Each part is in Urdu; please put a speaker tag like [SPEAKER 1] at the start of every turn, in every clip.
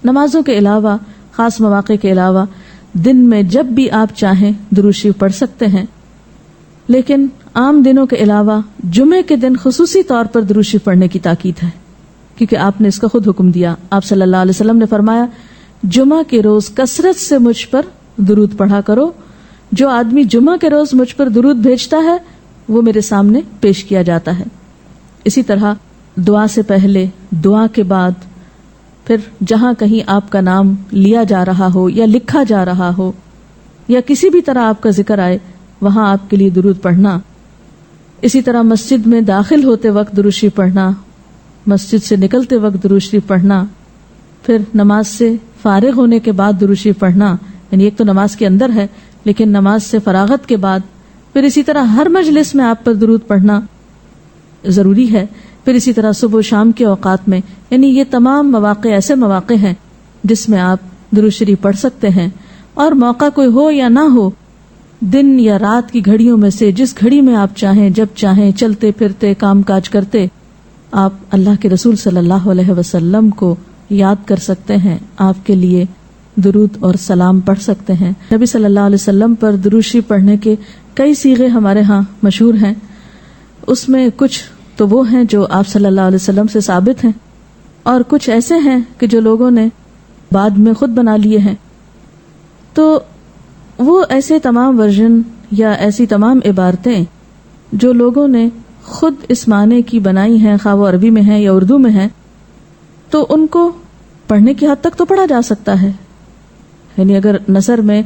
[SPEAKER 1] نمازوں کے علاوہ، خاص مواقع کے علاوہ دن میں جب بھی آپ چاہیں درود شریف پڑھ سکتے ہیں، لیکن عام دنوں کے علاوہ جمعے کے دن خصوصی طور پر درود شریف پڑھنے کی تاکید ہے، کیونکہ آپ نے اس کا خود حکم دیا. آپ صلی اللہ علیہ وسلم نے فرمایا جمعہ کے روز کثرت سے مجھ پر درود پڑھا کرو، جو آدمی جمعہ کے روز مجھ پر درود بھیجتا ہے وہ میرے سامنے پیش کیا جاتا ہے. اسی طرح دعا سے پہلے، دعا کے بعد، پھر جہاں کہیں آپ کا نام لیا جا رہا ہو یا لکھا جا رہا ہو یا کسی بھی طرح آپ کا ذکر آئے وہاں آپ کے لیے درود پڑھنا. اسی طرح مسجد میں داخل ہوتے وقت درود شریف پڑھنا، مسجد سے نکلتے وقت درود شریف پڑھنا، پھر نماز سے فارغ ہونے کے بعد درود شریف پڑھنا، یعنی ایک تو نماز کے اندر ہے لیکن نماز سے فراغت کے بعد، پھر اسی طرح ہر مجلس میں آپ پر درود پڑھنا ضروری ہے. پھر اسی طرح صبح و شام کے اوقات میں، یعنی یہ تمام مواقع ایسے مواقع ہیں جس میں آپ درود شریف پڑھ سکتے ہیں. اور موقع کوئی ہو یا نہ ہو، دن یا رات کی گھڑیوں میں سے جس گھڑی میں آپ چاہیں، جب چاہیں، چلتے پھرتے، کام کاج کرتے، آپ اللہ کے رسول صلی اللہ علیہ وسلم کو یاد کر سکتے ہیں، آپ کے لیے درود اور سلام پڑھ سکتے ہیں. نبی صلی اللہ علیہ وسلم پر درود شریف پڑھنے کے کئی صیغے ہمارے ہاں مشہور ہیں. اس میں کچھ تو وہ ہیں جو آپ صلی اللہ علیہ وسلم سے ثابت ہیں، اور کچھ ایسے ہیں کہ جو لوگوں نے بعد میں خود بنا لیے ہیں. تو وہ ایسے تمام ورژن یا ایسی تمام عبارتیں جو لوگوں نے خود اس معنی کی بنائی ہیں، خواہ وہ عربی میں ہیں یا اردو میں ہیں، تو ان کو پڑھنے کی حد تک تو پڑھا جا سکتا ہے. یعنی اگر نثر میں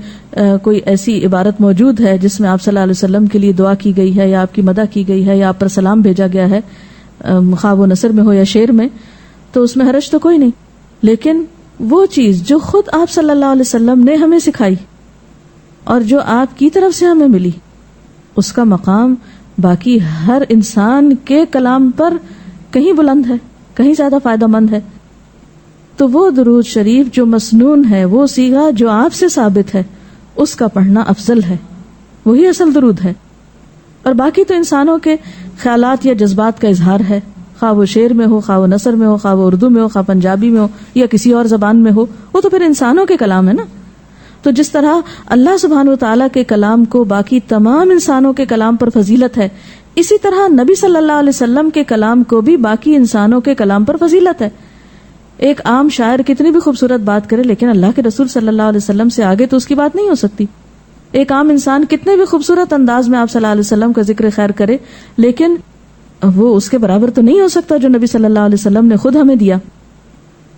[SPEAKER 1] کوئی ایسی عبارت موجود ہے جس میں آپ صلی اللہ علیہ وسلم کے لیے دعا کی گئی ہے یا آپ کی مدح کی گئی ہے یا آپ پر سلام بھیجا گیا ہے، خواہ وہ نثر میں ہو یا شعر میں، تو اس میں حرج تو کوئی نہیں. لیکن وہ چیز جو خود آپ صلی اللہ علیہ وسلم نے ہمیں سکھائی اور جو آپ کی طرف سے ہمیں ملی، اس کا مقام باقی ہر انسان کے کلام پر کہیں بلند ہے، کہیں زیادہ فائدہ مند ہے. تو وہ درود شریف جو مسنون ہے، وہ صیغہ جو آپ سے ثابت ہے، اس کا پڑھنا افضل ہے، وہی اصل درود ہے. اور باقی تو انسانوں کے خیالات یا جذبات کا اظہار ہے، خواہ وہ شعر میں ہو، خواہ وہ نثر میں ہو، خواہ وہ اردو میں ہو، خواہ پنجابی میں ہو یا کسی اور زبان میں ہو، وہ تو پھر انسانوں کے کلام ہے نا. تو جس طرح اللہ سبحانہ و تعالیٰ کے کلام کو باقی تمام انسانوں کے کلام پر فضیلت ہے، اسی طرح نبی صلی اللہ علیہ وسلم کے کلام کو بھی باقی انسانوں کے کلام پر فضیلت ہے. ایک عام شاعر کتنی بھی خوبصورت بات کرے لیکن اللہ کے رسول صلی اللہ علیہ وسلم سے آگے تو اس کی بات نہیں ہو سکتی. ایک عام انسان کتنے بھی خوبصورت انداز میں آپ صلی اللہ علیہ وسلم کا ذکر خیر کرے لیکن وہ اس کے برابر تو نہیں ہو سکتا جو نبی صلی اللہ علیہ وسلم نے خود ہمیں دیا.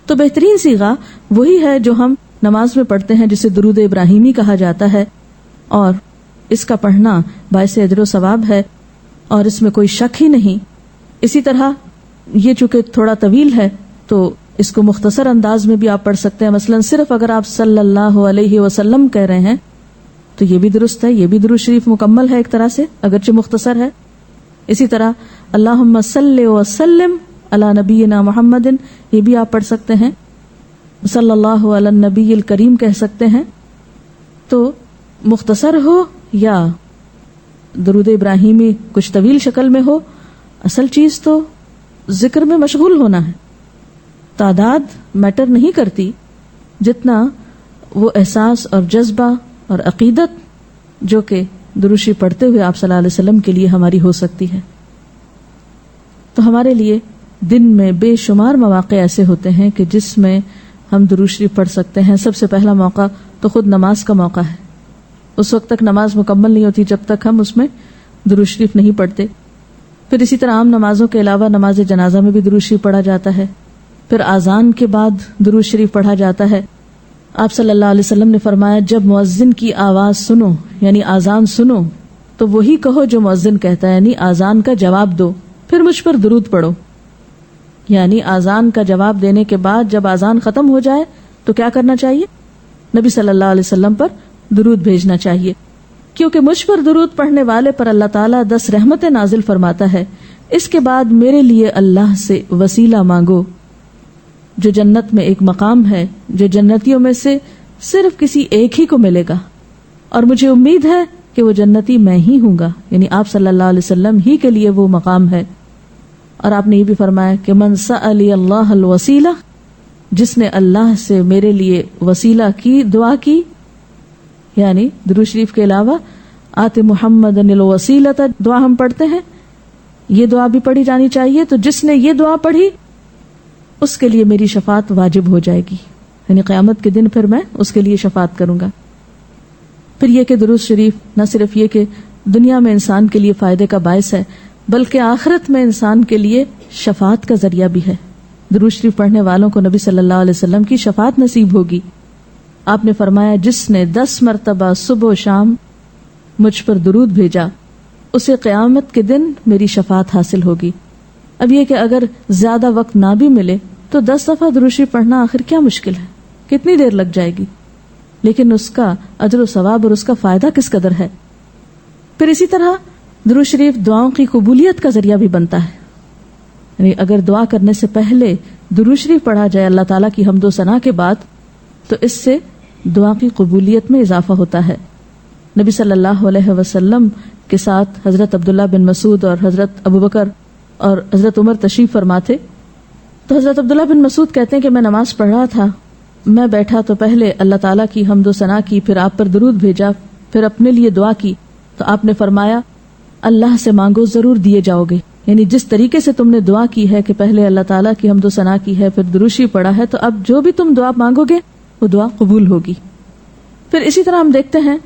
[SPEAKER 1] تو بہترین صیغہ وہی ہے جو ہم نماز میں پڑھتے ہیں، جسے درود ابراہیمی کہا جاتا ہے، اور اس کا پڑھنا باعث اجر و ثواب ہے اور اس میں کوئی شک ہی نہیں. اسی طرح یہ چونکہ تھوڑا طویل ہے تو اس کو مختصر انداز میں بھی آپ پڑھ سکتے ہیں. مثلا صرف اگر آپ صلی اللہ علیہ وسلم کہہ رہے ہیں تو یہ بھی درست ہے، یہ بھی درود شریف مکمل ہے ایک طرح سے اگرچہ مختصر ہے. اسی طرح اللہم صلی وسلم علی نبینا محمد، یہ بھی آپ پڑھ سکتے ہیں. صلی اللہ علی النبی الکریم کہہ سکتے ہیں. تو مختصر ہو یا درود ابراہیمی کچھ طویل شکل میں ہو، اصل چیز تو ذکر میں مشغول ہونا ہے. تعداد میٹر نہیں کرتی جتنا وہ احساس اور جذبہ اور عقیدت جو کہ درود شریف پڑھتے ہوئے آپ صلی اللہ علیہ وسلم کے لیے ہماری ہو سکتی ہے. تو ہمارے لیے دن میں بے شمار مواقع ایسے ہوتے ہیں کہ جس میں ہم درود شریف پڑھ سکتے ہیں. سب سے پہلا موقع تو خود نماز کا موقع ہے. اس وقت تک نماز مکمل نہیں ہوتی جب تک ہم اس میں درود شریف نہیں پڑھتے. پھر اسی طرح عام نمازوں کے علاوہ نماز جنازہ میں بھی درود شریف پڑھا جاتا ہے. پھر اذان کے بعد درود شریف پڑھا جاتا ہے. آپ صلی اللہ علیہ وسلم نے فرمایا جب مؤذن کی آواز سنو یعنی اذان سنو تو وہی کہو جو مؤذن کہتا ہے، یعنی اذان کا جواب دو، پھر مجھ پر درود پڑھو. یعنی اذان کا جواب دینے کے بعد جب اذان ختم ہو جائے تو کیا کرنا چاہیے؟ نبی صلی اللہ علیہ وسلم پر درود بھیجنا چاہیے، کیونکہ مجھ پر درود پڑھنے والے پر اللہ تعالیٰ 10 رحمتیں نازل فرماتا ہے. اس کے بعد میرے لیے اللہ سے وسیلہ مانگو، جو جنت میں ایک مقام ہے جو جنتیوں میں سے صرف کسی ایک ہی کو ملے گا، اور مجھے امید ہے کہ وہ جنتی میں ہی ہوں گا. یعنی آپ صلی اللہ علیہ وسلم ہی کے لیے وہ مقام ہے. اور آپ نے یہ بھی فرمایا کہ من سألی اللہ الوسیلہ، جس نے اللہ سے میرے لیے وسیلہ کی دعا کی، یعنی درود شریف کے علاوہ آت محمد الوسیلۃ دعا ہم پڑھتے ہیں، یہ دعا بھی پڑھی جانی چاہیے. تو جس نے یہ دعا پڑھی اس کے لیے میری شفاعت واجب ہو جائے گی، یعنی قیامت کے دن پھر میں اس کے لیے شفاعت کروں گا. پھر یہ کہ درود شریف نہ صرف یہ کہ دنیا میں انسان کے لیے فائدے کا باعث ہے، بلکہ آخرت میں انسان کے لیے شفاعت کا ذریعہ بھی ہے. درود شریف پڑھنے والوں کو نبی صلی اللہ علیہ وسلم کی شفاعت نصیب ہوگی. آپ نے فرمایا جس نے 10 مرتبہ صبح و شام مجھ پر درود بھیجا اسے قیامت کے دن میری شفاعت حاصل ہوگی. اب یہ کہ اگر زیادہ وقت نہ بھی ملے تو 10 دفعہ درود شریف پڑھنا آخر کیا مشکل ہے، کتنی دیر لگ جائے گی، لیکن اس کا اجر و ثواب اور اس کا فائدہ کس قدر ہے. پھر اسی طرح درود شریف دعاؤں کی قبولیت کا ذریعہ بھی بنتا ہے. یعنی اگر دعا کرنے سے پہلے درود شریف پڑھا جائے اللہ تعالیٰ کی حمد و ثنا کے بعد تو اس سے دعا کی قبولیت میں اضافہ ہوتا ہے. نبی صلی اللہ علیہ وسلم کے ساتھ حضرت عبداللہ بن مسعود اور حضرت ابوبکر اور حضرت عمر تشریف فرما تھے. تو حضرت عبداللہ بن مسعود کہتے ہیں کہ میں نماز پڑھ رہا تھا، میں بیٹھا تو پہلے اللہ تعالیٰ کی حمد و ثنا کی، پھر آپ پر درود بھیجا، پھر اپنے لیے دعا کی. تو آپ نے فرمایا اللہ سے مانگو ضرور دیے جاؤ گے. یعنی جس طریقے سے تم نے دعا کی ہے کہ پہلے اللہ تعالیٰ کی حمد و ثنا کی ہے، پھر درود شریف پڑھا ہے، تو اب جو بھی تم دعا مانگو گے وہ دعا قبول ہوگی. پھر اسی طرح ہم دیکھتے ہیں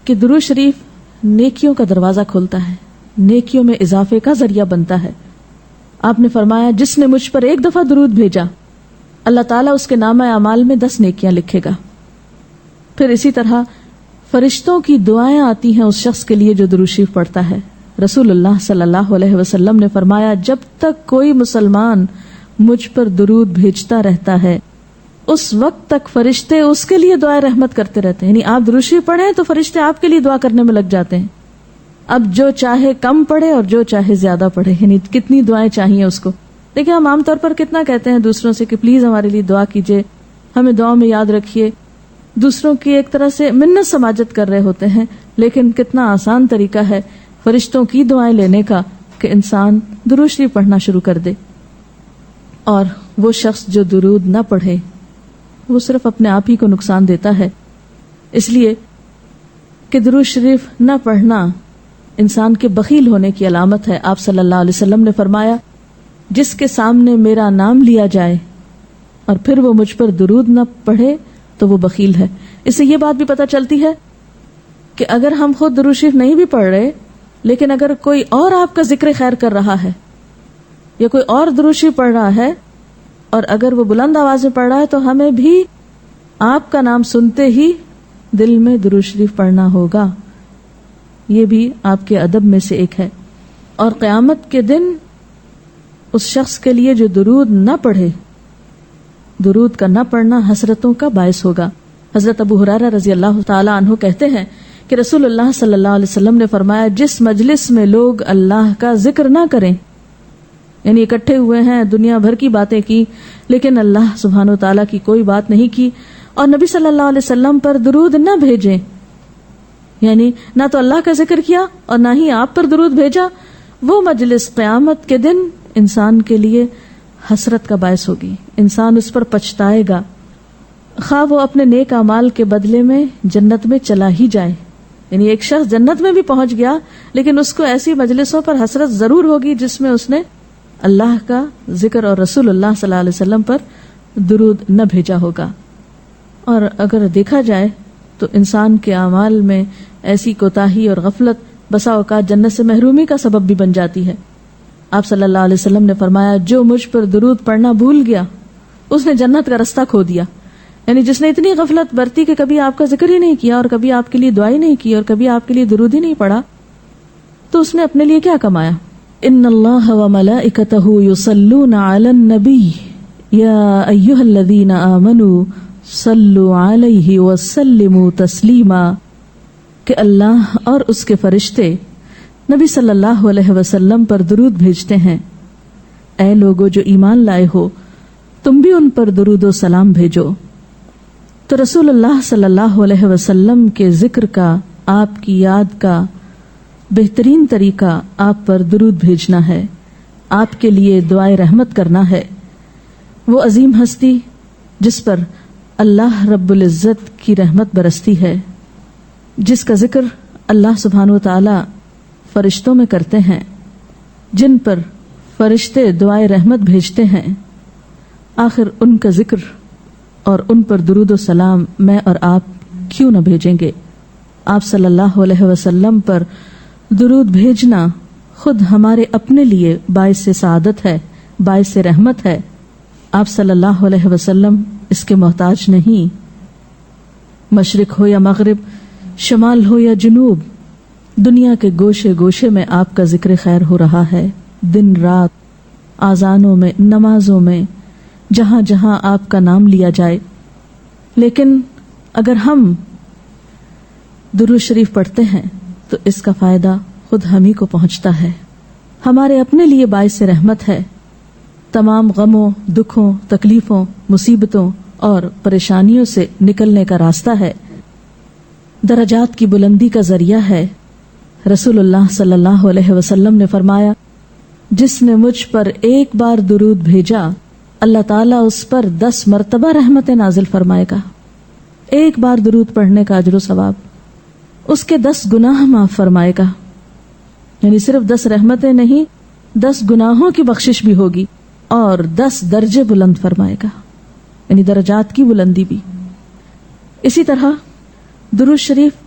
[SPEAKER 1] کہ درود شریف نیکیوں کا دروازہ کھولتا ہے، نیکیوں میں اضافے کا ذریعہ بنتا ہے. آپ نے فرمایا جس نے مجھ پر 1 دفعہ درود بھیجا اللہ تعالیٰ اس کے نامہ اعمال میں 10 نیکیاں لکھے گا. پھر اسی طرح فرشتوں کی دعائیں آتی ہیں اس شخص کے لیے جو درود شریف پڑھتا ہے. رسول اللہ صلی اللہ علیہ وسلم نے فرمایا جب تک کوئی مسلمان مجھ پر درود بھیجتا رہتا ہے اس وقت تک فرشتے اس کے لیے دعائیں رحمت کرتے رہتے ہیں. یعنی آپ درود شریف پڑھیں تو فرشتے آپ کے لیے دعا کرنے میں لگ جاتے ہیں. اب جو چاہے کم پڑھے اور جو چاہے زیادہ پڑھے، یعنی کتنی دعائیں چاہیے اس کو. دیکھیں ہم عام طور پر کتنا کہتے ہیں دوسروں سے کہ پلیز ہمارے لیے دعا کیجیے، ہمیں دعا میں یاد رکھیے، دوسروں کی ایک طرح سے منت سماجت کر رہے ہوتے ہیں. لیکن کتنا آسان طریقہ ہے فرشتوں کی دعائیں لینے کا کہ انسان درود شریف پڑھنا شروع کر دے. اور وہ شخص جو درود نہ پڑھے وہ صرف اپنے آپ ہی کو نقصان دیتا ہے. اس لیے کہ درود شریف نہ پڑھنا انسان کے بخیل ہونے کی علامت ہے. آپ صلی اللہ علیہ وسلم نے فرمایا جس کے سامنے میرا نام لیا جائے اور پھر وہ مجھ پر درود نہ پڑھے تو وہ بخیل ہے. اس سے یہ بات بھی پتہ چلتی ہے کہ اگر ہم خود درود شریف نہیں بھی پڑھ رہے لیکن اگر کوئی اور آپ کا ذکر خیر کر رہا ہے یا کوئی اور درود شریف پڑھ رہا ہے اور اگر وہ بلند آواز میں پڑھ رہا ہے تو ہمیں بھی آپ کا نام سنتے ہی دل میں درود شریف پڑھنا ہوگا. یہ بھی آپ کے ادب میں سے ایک ہے. اور قیامت کے دن اس شخص کے لیے جو درود نہ پڑھے، درود کا نہ پڑھنا حسرتوں کا باعث ہوگا. حضرت ابو ہریرہ رضی اللہ تعالی عنہ کہتے ہیں کہ رسول اللہ صلی اللہ علیہ وسلم نے فرمایا جس مجلس میں لوگ اللہ کا ذکر نہ کریں، یعنی اکٹھے ہوئے ہیں دنیا بھر کی باتیں کی لیکن اللہ سبحانہ و تعالیٰ کی کوئی بات نہیں کی، اور نبی صلی اللہ علیہ وسلم پر درود نہ بھیجیں، یعنی نہ تو اللہ کا ذکر کیا اور نہ ہی آپ پر درود بھیجا، وہ مجلس قیامت کے دن انسان کے لیے حسرت کا باعث ہوگی. انسان اس پر پچھتائے گا، خواہ وہ اپنے نیک اعمال کے بدلے میں جنت میں چلا ہی جائے. یعنی ایک شخص جنت میں بھی پہنچ گیا لیکن اس کو ایسی مجلسوں پر حسرت ضرور ہوگی جس میں اس نے اللہ کا ذکر اور رسول اللہ صلی اللہ علیہ وسلم پر درود نہ بھیجا ہوگا. اور اگر دیکھا جائے تو انسان کے اعمال میں ایسی کوتاہی اور غفلت بسا اوقات جنت سے محرومی کا سبب بھی بن جاتی ہے. آپ صلی اللہ علیہ وسلم نے فرمایا جو مجھ پر درود پڑھنا بھول گیا اس نے جنت کا رستہ کھو دیا. یعنی جس نے اتنی غفلت برتی کہ کبھی آپ کا ذکر ہی نہیں کیا اور کبھی آپ کے لیے دعا ہی نہیں کی اور کبھی آپ کے لیے درود ہی نہیں پڑھا، تو اس نے اپنے لیے کیا کمایا. ان اللہ وملائکتہ یصلون علی النبی یا ایھا الذین آمنوا صلوا علیہ وسلموا تسلیما، کہ اللہ اور اس کے فرشتے نبی صلی اللہ علیہ وسلم پر درود بھیجتے ہیں. اے لوگو جو ایمان لائے ہو تم بھی ان پر درود و سلام بھیجو. تو رسول اللہ صلی اللہ علیہ وسلم کے ذکر کا، آپ کی یاد کا بہترین طریقہ آپ پر درود بھیجنا ہے، آپ کے لیے دعائے رحمت کرنا ہے. وہ عظیم ہستی جس پر اللہ رب العزت کی رحمت برستی ہے، جس کا ذکر اللہ سبحانہ و تعالی فرشتوں میں کرتے ہیں، جن پر فرشتے دعائے رحمت بھیجتے ہیں، آخر ان کا ذکر اور ان پر درود و سلام میں اور آپ کیوں نہ بھیجیں گے؟ آپ صلی اللہ علیہ وسلم پر درود بھیجنا خود ہمارے اپنے لیے باعث سعادت ہے، باعث رحمت ہے۔ آپ صلی اللہ علیہ وسلم اس کے محتاج نہیں۔ مشرق ہو یا مغرب، شمال ہو یا جنوب، دنیا کے گوشے گوشے میں آپ کا ذکر خیر ہو رہا ہے، دن رات، آذانوں میں، نمازوں میں، جہاں جہاں آپ کا نام لیا جائے۔ لیکن اگر ہم درود شریف پڑھتے ہیں تو اس کا فائدہ خود ہم ہی کو پہنچتا ہے، ہمارے اپنے لیے باعث رحمت ہے، تمام غموں، دکھوں، تکلیفوں، مصیبتوں اور پریشانیوں سے نکلنے کا راستہ ہے، درجات کی بلندی کا ذریعہ ہے۔ رسول اللہ صلی اللہ علیہ وسلم نے فرمایا، جس نے مجھ پر ایک بار درود بھیجا اللہ تعالیٰ اس پر 10 مرتبہ رحمت نازل فرمائے گا۔ ایک بار درود پڑھنے کا اجر و ثواب، اس کے 10 گناہ معاف فرمائے گا، یعنی صرف 10 رحمتیں نہیں، 10 گناہوں کی بخشش بھی ہوگی اور 10 درجے بلند فرمائے گا، یعنی درجات کی بلندی بھی۔ اسی طرح درود شریف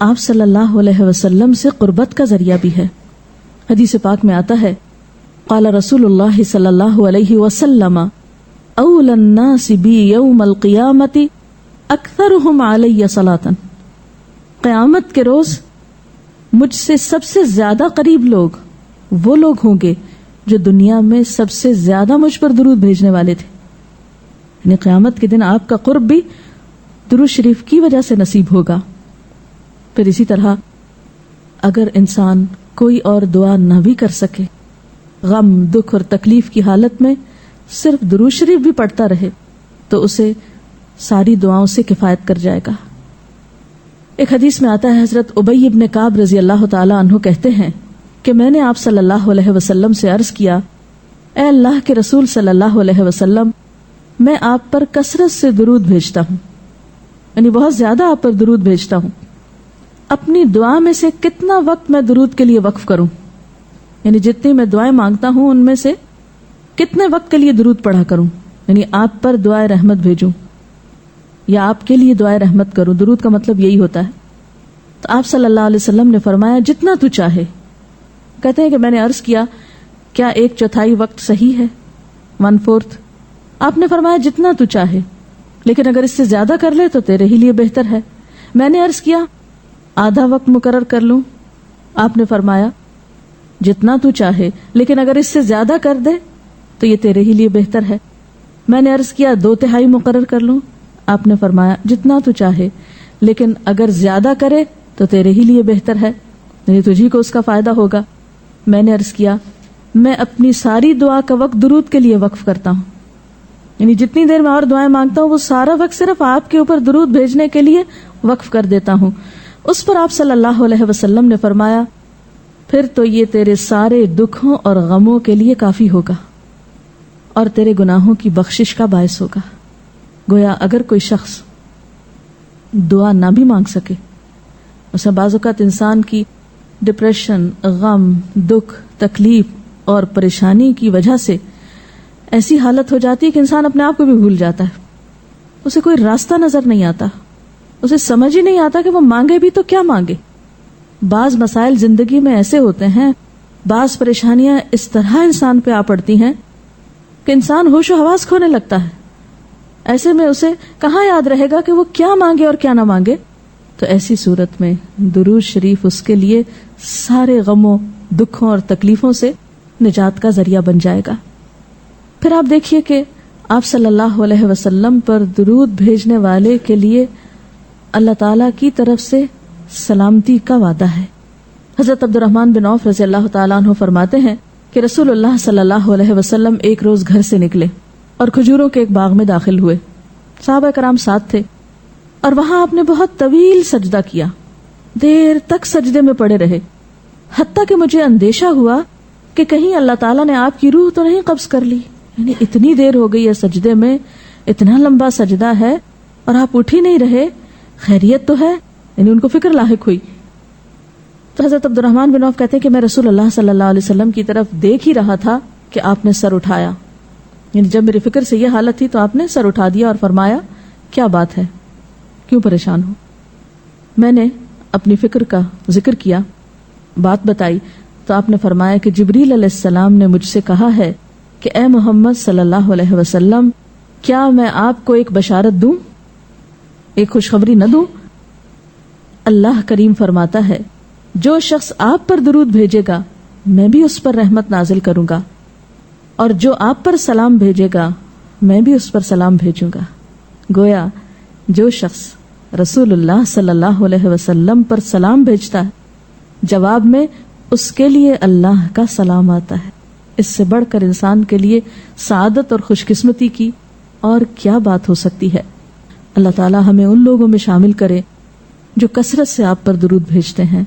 [SPEAKER 1] آپ صلی اللہ علیہ وسلم سے قربت کا ذریعہ بھی ہے۔ حدیث پاک میں آتا ہے، قال رسول اللہ صلی اللہ علیہ وسلم اول الناس بی یوم القیامت اکثرهم علی صلاۃ، قیامت کے روز مجھ سے سب سے زیادہ قریب لوگ وہ لوگ ہوں گے جو دنیا میں سب سے زیادہ مجھ پر درود بھیجنے والے تھے، یعنی قیامت کے دن آپ کا قرب بھی درود شریف کی وجہ سے نصیب ہوگا۔ پھر اسی طرح اگر انسان کوئی اور دعا نہ بھی کر سکے، غم، دکھ اور تکلیف کی حالت میں صرف درود شریف بھی پڑھتا رہے تو اسے ساری دعاؤں سے کفایت کر جائے گا۔ ایک حدیث میں آتا ہے، حضرت ابی ابن کعب رضی اللہ تعالی عنہ کہتے ہیں کہ میں نے آپ صلی اللہ علیہ وسلم سے عرض کیا، اے اللہ کے رسول صلی اللہ علیہ وسلم، میں آپ پر کثرت سے درود بھیجتا ہوں، یعنی بہت زیادہ آپ پر درود بھیجتا ہوں، اپنی دعا میں سے کتنا وقت میں درود کے لیے وقف کروں، یعنی جتنی میں دعائیں مانگتا ہوں ان میں سے کتنے وقت کے لیے درود پڑھا کروں، یعنی آپ پر دعائے رحمت بھیجوں یا آپ کے لیے دعائے رحمت کروں۔ درود کا مطلب یہی ہوتا ہے۔ تو آپ صلی اللہ علیہ وسلم نے فرمایا، جتنا تو چاہے۔ کہتے ہیں کہ میں نے عرض کیا، کیا 1/4 وقت صحیح ہے؟ 1/4؟ آپ نے فرمایا جتنا تو چاہے، لیکن اگر اس سے زیادہ کر لے تو تیرے ہی لیے بہتر ہے۔ میں نے عرض کیا، آدھا وقت مقرر کر لوں؟ آپ نے فرمایا جتنا تو چاہے، لیکن اگر اس سے زیادہ کر دے تو یہ تیرے ہی لیے بہتر ہے۔ میں نے عرض کیا 2/3 مقرر کر لوں؟ آپ نے فرمایا جتنا تو چاہے، لیکن اگر زیادہ کرے تو تیرے ہی لیے بہتر ہے، یعنی تجھی کو اس کا فائدہ ہوگا۔ میں نے عرض کیا، میں اپنی ساری دعا کا وقت درود کے لیے وقف کرتا ہوں، یعنی جتنی دیر میں اور دعائیں مانگتا ہوں وہ سارا وقت صرف آپ کے اوپر درود بھیجنے کے لیے وقف کر دیتا ہوں۔ اس پر آپ صلی اللہ علیہ وسلم نے فرمایا، پھر تو یہ تیرے سارے دکھوں اور غموں کے لیے کافی ہوگا اور تیرے گناہوں کی بخشش کا باعث ہوگا۔ گویا اگر کوئی شخص دعا نہ بھی مانگ سکے، مثلا بعض اوقات انسان کی ڈپریشن، غم، دکھ، تکلیف اور پریشانی کی وجہ سے ایسی حالت ہو جاتی ہے کہ انسان اپنے آپ کو بھی بھول جاتا ہے، اسے کوئی راستہ نظر نہیں آتا، اسے سمجھ ہی نہیں آتا کہ وہ مانگے بھی تو کیا مانگے۔ بعض مسائل زندگی میں ایسے ہوتے ہیں، بعض پریشانیاں اس طرح انسان پہ آ پڑتی ہیں کہ انسان ہوش و حواس کھونے لگتا ہے۔ ایسے میں اسے کہاں یاد رہے گا کہ وہ کیا مانگے اور کیا نہ مانگے؟ تو ایسی صورت میں درود شریف اس کے لیے سارے غموں، دکھوں اور تکلیفوں سے نجات کا ذریعہ بن جائے گا۔ پھر آپ دیکھیے کہ آپ صلی اللہ علیہ وسلم پر درود بھیجنے والے کے لیے اللہ تعالی کی طرف سے سلامتی کا وعدہ ہے۔ حضرت عبد الرحمن بن عوف رضی اللہ تعالیٰ عنہ فرماتے ہیں کہ رسول اللہ صلی اللہ علیہ وسلم ایک روز گھر سے نکلے اور کھجوروں کے ایک باغ میں داخل ہوئے، صحابہ کرام ساتھ تھے، اور وہاں آپ نے بہت طویل سجدہ کیا، دیر تک سجدے میں پڑے رہے، حتیٰ کہ مجھے اندیشہ ہوا کہ کہیں اللہ تعالیٰ نے آپ کی روح تو نہیں قبض کر لی، یعنی اتنی دیر ہو گئی ہے سجدے میں، اتنا لمبا سجدہ ہے اور آپ اٹھ ہی نہیں رہے, خیریت تو ہے؟ یعنی ان کو فکر لاحق ہوئی. تو حضرت عبد الرحمن بن عوف کہتے ہیں کہ میں رسول اللہ صلی اللہ علیہ وسلم کی طرف دیکھ ہی رہا تھا کہ آپ نے سر اٹھایا. یعنی جب میری فکر سے یہ حالت تھی تو آپ نے سر اٹھا دیا اور فرمایا کیا بات ہے, کیوں پریشان ہو؟ میں نے اپنی فکر کا ذکر کیا, بات بتائی, تو آپ نے فرمایا کہ جبریل علیہ السلام نے مجھ سے کہا ہے کہ اے محمد صلی اللہ علیہ وسلم, کیا میں آپ کو ایک بشارت دوں, ایک خوشخبری نہ دوں؟ اللہ کریم فرماتا ہے جو شخص آپ پر درود بھیجے گا میں بھی اس پر رحمت نازل کروں گا, اور جو آپ پر سلام بھیجے گا میں بھی اس پر سلام بھیجوں گا. گویا جو شخص رسول اللہ صلی اللہ علیہ وسلم پر سلام بھیجتا ہے جواب میں اس کے لیے اللہ کا سلام آتا ہے. اس سے بڑھ کر انسان کے لیے سعادت اور خوش قسمتی کی اور کیا بات ہو سکتی ہے. اللہ تعالی ہمیں ان لوگوں میں شامل کرے جو کثرت سے آپ پر درود بھیجتے ہیں.